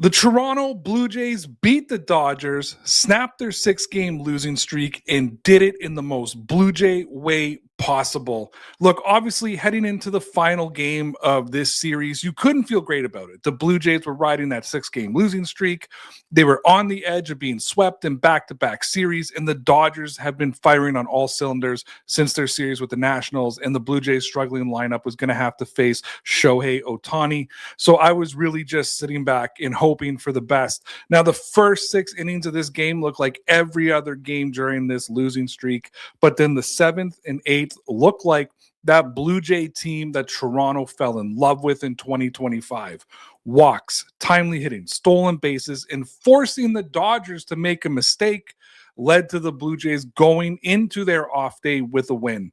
The Toronto Blue Jays beat the Dodgers, snapped their 6-game losing streak, and did it in the most Blue Jay way possible. Look, obviously, heading into the final game of this series, you couldn't feel great about it. The Blue Jays were riding that 6-game losing streak. They were on the edge of being swept in back-to-back series, and the Dodgers have been firing on all cylinders since their series with the Nationals, and the Blue Jays' struggling lineup was going to have to face Shohei Ohtani. So I was really just sitting back and hoping for the best. Now, the first 6 innings of this game looked like every other game during this losing streak, but then the 7th and 8th looked like that Blue Jay team that Toronto fell in love with in 2025. Walks, timely hitting, stolen bases, and forcing the Dodgers to make a mistake led to the Blue Jays going into their off day with a win.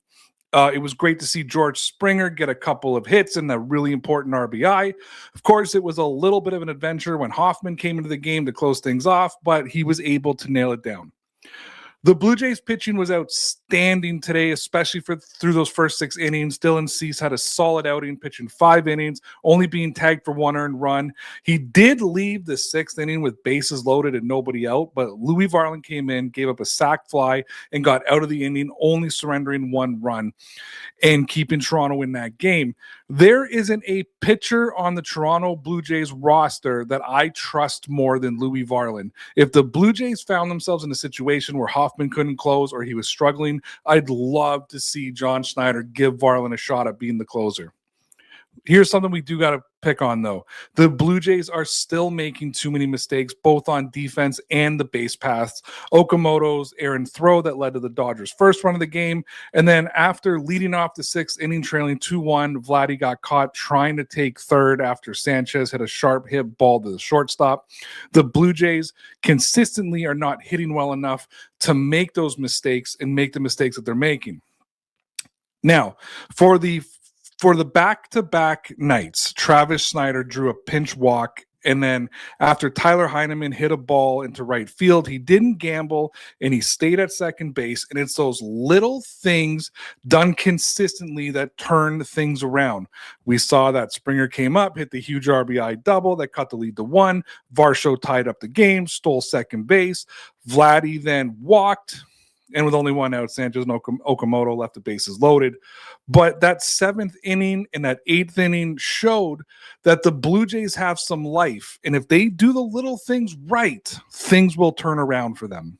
It was great to see George Springer get a couple of hits and a really important RBI. Of course, it was a little bit of an adventure when Hoffman came into the game to close things off, but he was able to nail it down. The Blue Jays pitching was outstanding today, especially through those first 6 innings. Dylan Cease had a solid outing, pitching 5 innings, only being tagged for 1 earned run. He did leave the 6th inning with bases loaded and nobody out, but Louis Varland came in, gave up a sac fly, and got out of the inning, only surrendering 1 run and keeping Toronto in that game. There isn't a pitcher on the Toronto Blue Jays roster that I trust more than Louis Varland. If the Blue Jays found themselves in a situation where Hoffman couldn't close or he was struggling, I'd love to see John Schneider give Varland a shot at being the closer. Here's something we do got to pick on, though. The Blue Jays are still making too many mistakes, both on defense and the base paths. Okamoto's errant throw that led to the Dodgers' first run of the game. And then after leading off the 6th inning, trailing 2-1, Vladdy got caught trying to take third after Sanchez hit a sharp hit ball to the shortstop. The Blue Jays consistently are not hitting well enough to make those mistakes and make the mistakes that they're making. Now, for the back-to-back nights, Travis Schneider drew a pinch walk, and then after Tyler Heineman hit a ball into right field, he didn't gamble, and he stayed at second base, and it's those little things done consistently that turn things around. We saw that Springer came up, hit the huge RBI double that cut the lead to 1. Varsho tied up the game, stole second base. Vladdy then walked, and with only 1 out, Sanchez and Okamoto left the bases loaded. But that 7th inning and that 8th inning showed that the Blue Jays have some life. And if they do the little things right, things will turn around for them.